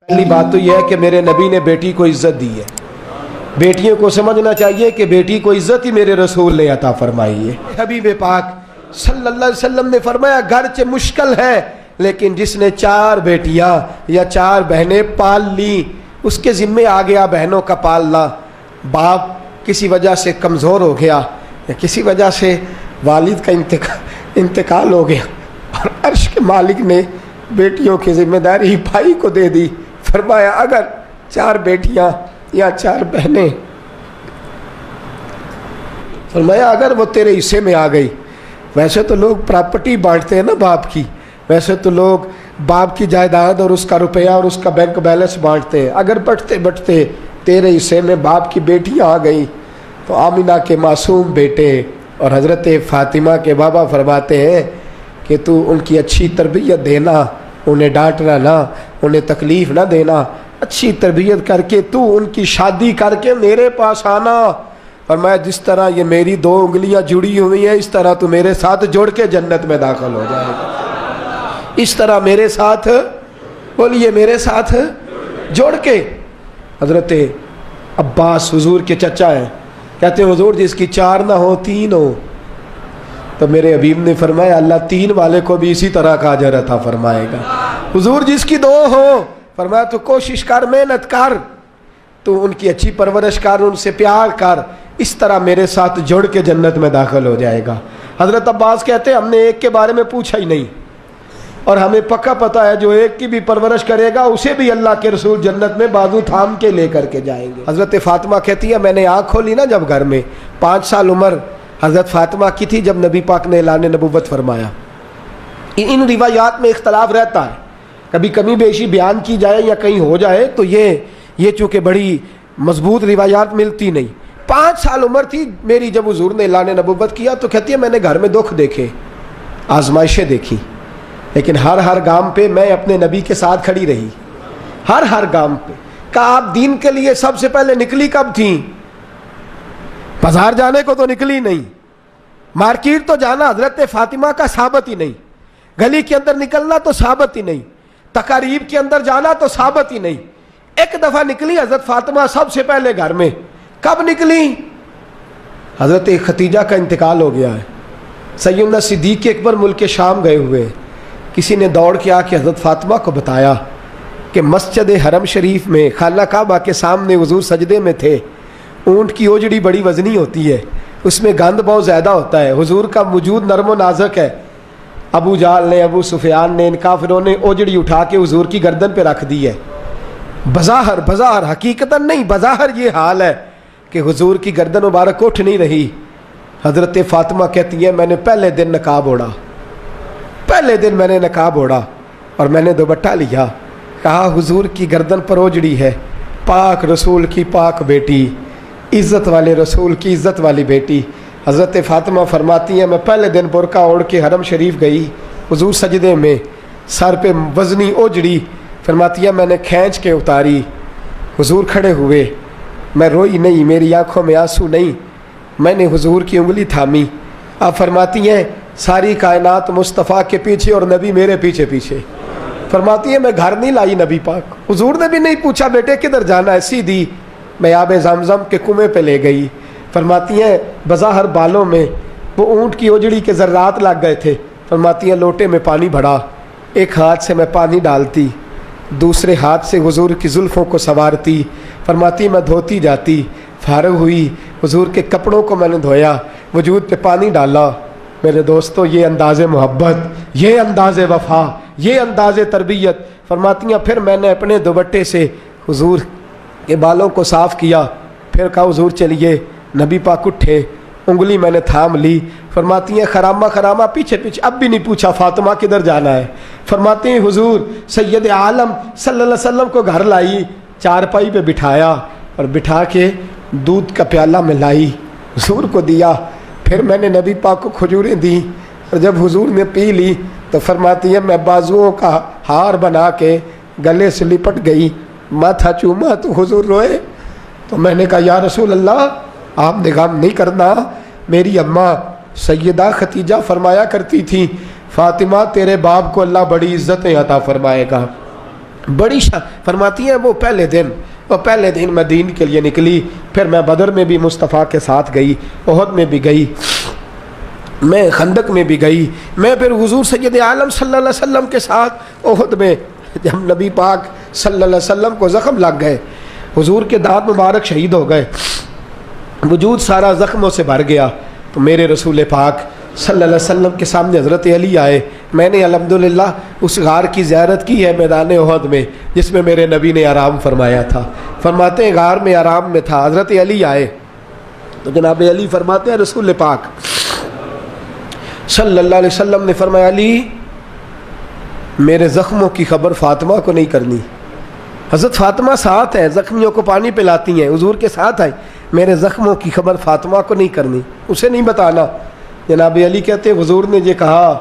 پہلی بات تو یہ ہے کہ میرے نبی نے بیٹی کو عزت دی ہے. بیٹیوں کو سمجھنا چاہیے کہ بیٹی کو عزت ہی میرے رسول نے عطا فرمائی ہے. حبیب پاک صلی اللہ علیہ وسلم نے فرمایا گرچہ مشکل ہے لیکن جس نے 4 بیٹیاں یا 4 بہنیں پال لی اس کے ذمے آ گیا بہنوں کا پالنا. باپ کسی وجہ سے کمزور ہو گیا یا کسی وجہ سے والد کا انتقال ہو گیا اور عرش کے مالک نے بیٹیوں کی ذمہ داری بھائی کو دے دی. فرمایا اگر 4 بیٹیاں یا 4 بہنیں فرمایا اگر وہ تیرے حصے میں آ گئی. ویسے تو لوگ پراپرٹی بانٹتے ہیں نا باپ کی, ویسے تو لوگ باپ کی جائیداد اور اس کا روپیہ اور اس کا بینک بیلنس بانٹتے ہیں. اگر بٹتے بٹتے تیرے حصے میں باپ کی بیٹیاں آ گئی تو آمینہ کے معصوم بیٹے اور حضرت فاطمہ کے بابا فرماتے ہیں کہ تو ان کی اچھی تربیت دینا, انہیں ڈانٹنا نہ, انہیں تکلیف نہ دینا, اچھی تربیت کر کے تو ان کی شادی کر کے میرے پاس آنا. فرمایا جس طرح یہ میری 2 انگلیاں جڑی ہوئی ہیں اس طرح تو میرے ساتھ جوڑ کے جنت میں داخل ہو جائے گا. اس طرح میرے ساتھ بولیے میرے ساتھ جوڑ کے. حضرت عباس حضور کے چچا ہیں, کہتے ہیں حضور جس کی 4 نہ ہو 3 ہو. تو میرے حبیب نے فرمایا اللہ 3 والے کو بھی اسی طرح کا اجر عطا فرمائے گا. حضور جس کی 2 ہو فرمایا تو کوشش کر, محنت کر, تو ان کی اچھی پرورش کر, ان سے پیار کر, اس طرح میرے ساتھ جڑ کے جنت میں داخل ہو جائے گا. حضرت عباس کہتے ہیں ہم نے ایک کے بارے میں پوچھا ہی نہیں اور ہمیں پکا پتہ ہے جو ایک کی بھی پرورش کرے گا اسے بھی اللہ کے رسول جنت میں بازو تھام کے لے کر کے جائیں گے. حضرت فاطمہ کہتی ہے میں نے آنکھ کھولی نا جب گھر میں 5 سال عمر حضرت فاطمہ کی تھی جب نبی پاک نے اعلان نبوت فرمایا. ان روایات میں اختلاف رہتا ہے, کبھی کمی بیشی بیان کی جائے یا کہیں ہو جائے تو یہ چونکہ بڑی مضبوط روایات ملتی نہیں. 5 سال عمر تھی میری جب حضور نے اعلان نبوت کیا تو کہتی ہے میں نے گھر میں دکھ دیکھے, آزمائشیں دیکھی, لیکن ہر گام پہ میں اپنے نبی کے ساتھ کھڑی رہی. ہر گام پہ. کہا آپ دین کے لیے سب سے پہلے نکلی کب تھیں؟ بازار جانے کو تو نکلی نہیں, مارکیٹ تو جانا حضرت فاطمہ کا ثابت ہی نہیں, گلی کے اندر نکلنا تو ثابت ہی نہیں, تقاریب کے اندر جانا تو ثابت ہی نہیں. ایک دفعہ نکلی حضرت فاطمہ سب سے پہلے گھر میں. کب نکلی؟ حضرت ختیجہ کا انتقال ہو گیا ہے, سیدنا صدیق اکبر ملک شام گئے ہوئے. کسی نے دوڑ کے آ کے حضرت فاطمہ کو بتایا کہ مسجد حرم شریف میں خانہ کعبہ کے سامنے حضور سجدے میں تھے. اونٹ کی اوجڑی بڑی وزنی ہوتی ہے, اس میں گند بہت زیادہ ہوتا ہے, حضور کا وجود نرم و نازک ہے. ابو جہل نے, ابو سفیان نے, ان کافروں نے اوجڑی اٹھا کے حضور کی گردن پہ رکھ دی ہے. بظاہر حقیقتاً نہیں, بظاہر یہ حال ہے کہ حضور کی گردن مبارک اٹھ نہیں رہی. حضرت فاطمہ کہتی ہے میں نے پہلے دن نقاب اوڑھا, پہلے دن میں نے نقاب اوڑھا اور میں نے دوپٹہ لیا. کہا حضور کی گردن پر اوجڑی ہے, پاک رسول کی پاک بیٹی, عزت والے رسول کی عزت والی بیٹی. حضرت فاطمہ فرماتی ہیں میں پہلے دن برقع اوڑھ کے حرم شریف گئی, حضور سجدے میں, سر پہ وزنی اوجڑی. فرماتی ہے میں نے کھینچ کے اتاری, حضور کھڑے ہوئے, میں روئی نہیں, میری آنکھوں میں آنسو نہیں, میں نے حضور کی انگلی تھامی. آپ فرماتی ہیں ساری کائنات مصطفیٰ کے پیچھے اور نبی میرے پیچھے پیچھے. فرماتی ہے میں گھر نہیں لائی نبی پاک, حضور نے بھی نہیں پوچھا بیٹے کدھر جانا ہے, سیدھی میں آب زمزم کے کنویں پہ لے گئی. فرماتی ہیں بظاہر بالوں میں وہ اونٹ کی اوجڑی کے ذرات لگ گئے تھے. فرماتی ہیں لوٹے میں پانی بھرا, ایک ہاتھ سے میں پانی ڈالتی, دوسرے ہاتھ سے حضور کی زلفوں کو سنوارتی. فرماتی میں دھوتی جاتی, فارغ ہوئی حضور کے کپڑوں کو میں نے دھویا, وجود پہ پانی ڈالا. میرے دوستو یہ انداز محبت, یہ انداز وفا, یہ انداز تربیت. فرماتی ہیں پھر میں نے اپنے دوپٹے سے حضور کے بالوں کو صاف کیا, پھر کہا حضور چلیے. نبی پاک اٹھے, انگلی میں نے تھام لی. فرماتی ہیں خرامہ پیچھے اب بھی نہیں پوچھا فاطمہ کدھر جانا ہے. فرماتی ہیں حضور سید عالم صلی اللہ علیہ وسلم کو گھر لائی, چارپائی پہ بٹھایا اور بٹھا کے دودھ کا پیالہ میں لائی, حضور کو دیا. پھر میں نے نبی پاک کو کھجوریں دی اور جب حضور نے پی لی تو فرماتی ہے میں بازوؤں کا ہار بنا کے گلے سے لپٹ گئی, ماتھا چوما تو حضور روئے. تو میں نے کہا یا رسول اللہ آپ نے غم نہیں کرنا, میری اماں سیدہ ختیجہ فرمایا کرتی تھی فاطمہ تیرے باپ کو اللہ بڑی عزتیں عطا فرمائے گا. بڑی فرماتی ہیں وہ پہلے دن میں دین کے لیے نکلی، پھر میں بدر میں بھی مصطفیٰ کے ساتھ گئی، احد میں بھی گئی، میں خندق میں بھی گئی، میں پھر حضور سید عالم صلی اللہ علیہ وسلم کے ساتھ احد میں جب نبی پاک صلی اللہ علیہ وسلم کو زخم لگ گئے، حضور کے دانت مبارک شہید ہو گئے، وجود سارا زخموں سے بھر گیا، تو میرے رسول پاک صلی اللہ علیہ وسلم کے سامنے حضرت علی آئے۔ میں نے الحمدللہ اس غار کی زیارت کی ہے میدان احد میں جس میں میرے نبی نے آرام فرمایا تھا۔ فرماتے ہیں غار میں آرام میں تھا، حضرت علی آئے تو جناب علی فرماتے ہیں رسول پاک صلی اللہ علیہ وسلم نے فرمایا علی میرے زخموں کی خبر فاطمہ کو نہیں کرنی۔ حضرت فاطمہ ساتھ ہیں، زخمیوں کو پانی پلاتی ہیں، حضور کے ساتھ آئے، میرے زخموں کی خبر فاطمہ کو نہیں کرنی، اسے نہیں بتانا۔ جناب علی کہتے ہیں حضور نے یہ کہا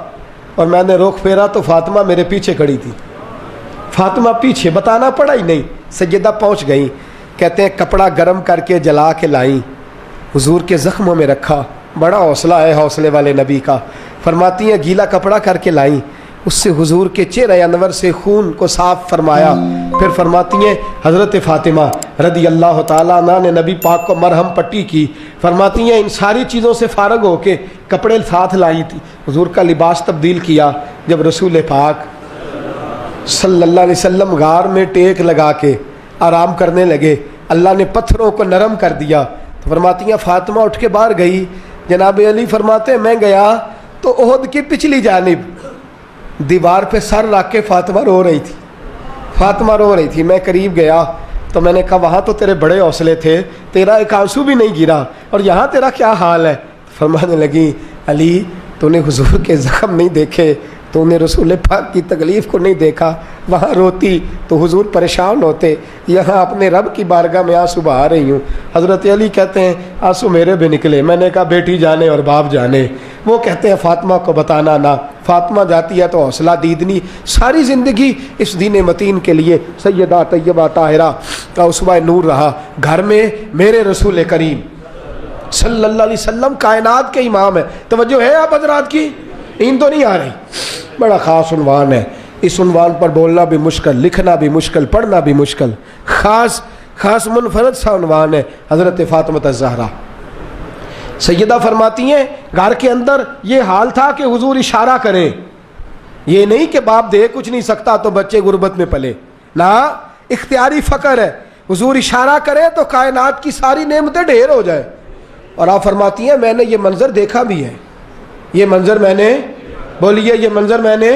اور میں نے رخ پھیرا تو فاطمہ میرے پیچھے کھڑی تھی، فاطمہ پیچھے، بتانا پڑا ہی نہیں، سیدہ پہنچ گئیں۔ کہتے ہیں کپڑا گرم کر کے جلا کے لائیں، حضور کے زخموں میں رکھا، بڑا حوصلہ ہے حوصلے والے نبی کا۔ فرماتی ہیں گیلا کپڑا کر کے لائیں، اس سے حضور کے چہرہ انور سے خون کو صاف فرمایا۔ پھر فرماتی ہیں حضرت فاطمہ رضی اللہ تعالیٰ عنہ نے نبی پاک کو مرہم پٹی کی۔ فرماتی ہیں ان ساری چیزوں سے فارغ ہو کے کپڑے ساتھ لائی تھی، حضور کا لباس تبدیل کیا۔ جب رسول پاک صلی اللہ علیہ وسلم غار میں ٹیک لگا کے آرام کرنے لگے، اللہ نے پتھروں کو نرم کر دیا۔ تو فرماتی ہیں فاطمہ اٹھ کے باہر گئی، جناب علی فرماتے ہیں میں گیا تو احد کی پچھلی جانب دیوار پہ سر رکھ کے فاطمہ رو رہی تھی، میں قریب گیا تو میں نے کہا وہاں تو تیرے بڑے حوصلے تھے، تیرا ایک آنسو بھی نہیں گرا، اور یہاں تیرا کیا حال ہے؟ فرمانے لگی علی تو نے حضور کے زخم نہیں دیکھے، تو نے رسول پاک کی تکلیف کو نہیں دیکھا، وہاں روتی تو حضور پریشان ہوتے، یہاں اپنے رب کی بارگاہ میں آنسو بہا رہی ہوں۔ حضرت علی کہتے ہیں آنسو میرے بھی نکلے، میں نے کہا بیٹی جانے اور باپ جانے۔ وہ کہتے ہیں فاطمہ کو بتانا نہ، فاطمہ جاتی ہے تو حوصلہ دیدنی، ساری زندگی اس دین متین کے لیے سیدہ طیبہ طاہرہ کا اسوہ نور رہا۔ گھر میں میرے رسول کریم صلی اللہ علیہ وسلم کائنات کے امام ہے۔ توجہ ہے آپ حضرات کی؟ نیند تو نہیں آ رہی؟ بڑا خاص عنوان ہے، اس عنوان پر بولنا بھی مشکل، لکھنا بھی مشکل، پڑھنا بھی مشکل، خاص منفرد سا عنوان ہے، حضرت فاطمہ الزہرا۔ سیدہ فرماتی ہیں گھر کے اندر یہ حال تھا کہ حضور اشارہ کریں، یہ نہیں کہ باپ دے کچھ نہیں سکتا تو بچے غربت میں پلے، نہ اختیاری فقر ہے، حضور اشارہ کریں تو کائنات کی ساری نعمتیں ڈھیر ہو جائیں۔ اور آپ فرماتی ہیں میں نے یہ منظر دیکھا بھی ہے، یہ منظر میں نے، بولیے یہ منظر میں نے،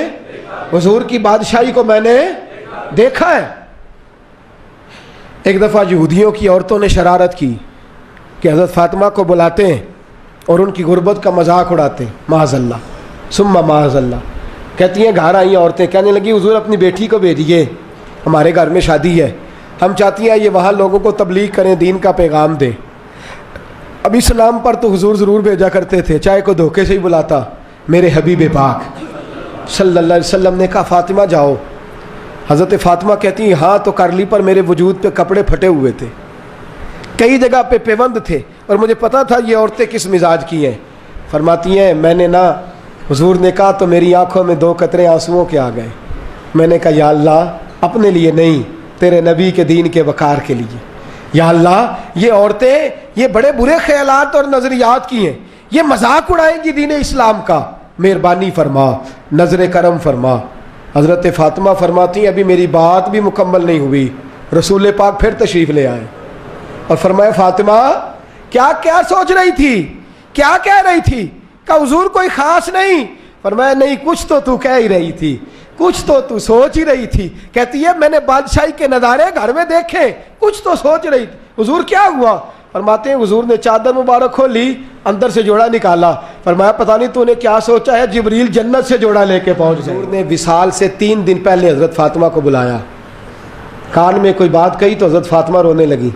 حضور کی بادشاہی کو میں نے دیکھا ہے۔ ایک دفعہ یہودیوں کی عورتوں نے شرارت کی کہ حضرت فاطمہ کو بلاتے ہیں اور ان کی غربت کا مذاق اڑاتے ہیں، معاذ اللہ ثم معاذ اللہ۔ کہتی ہیں گھر آئیں عورتیں، کہنے لگی حضور اپنی بیٹی کو بھیجیے، ہمارے گھر میں شادی ہے، ہم چاہتی ہیں یہ وہاں لوگوں کو تبلیغ کریں، دین کا پیغام دیں۔ اب اسلام پر تو حضور ضرور بھیجا کرتے تھے، چاہے کو دھوکے سے ہی بلاتا۔ میرے حبیب پاک صلی اللہ علیہ وسلم نے کہا فاطمہ جاؤ۔ حضرت فاطمہ کہتی ہیں ہاں تو کر لی، پر میرے وجود پہ کپڑے پھٹے ہوئے تھے، کئی جگہ پہ پیوند تھے، اور مجھے پتا تھا یہ عورتیں کس مزاج کی ہیں۔ فرماتی ہیں میں نے نہ، حضور نے کہا تو میری آنکھوں میں 2 قطرے آنسوؤں کے آ گئے۔ میں نے کہا یا اللہ اپنے لیے نہیں، تیرے نبی کے دین کے وقار کے لیے، یا اللہ یہ عورتیں یہ بڑے برے خیالات اور نظریات کی ہیں، یہ مذاق اڑائیں گی دین اسلام کا، مہربانی فرما، نظر کرم فرما۔ حضرت فاطمہ فرماتی ہیں ابھی میری بات بھی مکمل نہیں ہوئی، رسول پاک پھر تشریف لے آئے اور فرمایا فاطمہ کیا کیا سوچ رہی تھی، کیا کہہ رہی تھی؟ کہ حضور کوئی خاص نہیں۔ فرمایا نہیں کچھ تو کہہ ہی رہی تھی، کچھ تو سوچ ہی رہی تھی۔ کہتی ہے میں نے بادشاہی کے نظارے گھر میں دیکھے، کچھ تو سوچ رہی تھی۔ حضور کیا ہوا؟ فرماتے ہیں حضور نے چادر مبارک کھولی، اندر سے جوڑا نکالا، فرمایا پتہ نہیں تو نے کیا سوچا ہے، جبریل جنت سے جوڑا لے کے پہنچ گئے۔ حضور نے وصال سے 3 دن پہلے حضرت فاطمہ کو بلایا، کان میں کوئی بات کہی تو حضرت فاطمہ رونے لگی۔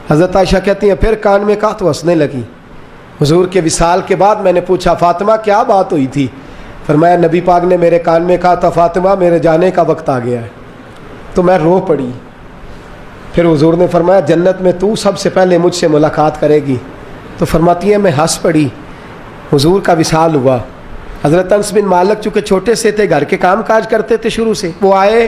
حضرت عائشہ کہتی ہیں پھر کان میں کہا تو ہنسنے لگی۔ حضور کے وصال کے بعد میں نے پوچھا فاطمہ کیا بات ہوئی تھی؟ فرمایا نبی پاک نے میرے کان میں کہا تھا فاطمہ میرے جانے کا وقت آ گیا ہے، تو میں رو پڑی۔ پھر حضور نے فرمایا جنت میں تو سب سے پہلے مجھ سے ملاقات کرے گی، تو فرماتی ہیں میں ہنس پڑی۔ حضور کا وصال ہوا۔ حضرت انس بن مالک چونکہ چھوٹے سے تھے، گھر کے کام کاج کرتے تھے شروع سے، وہ آئے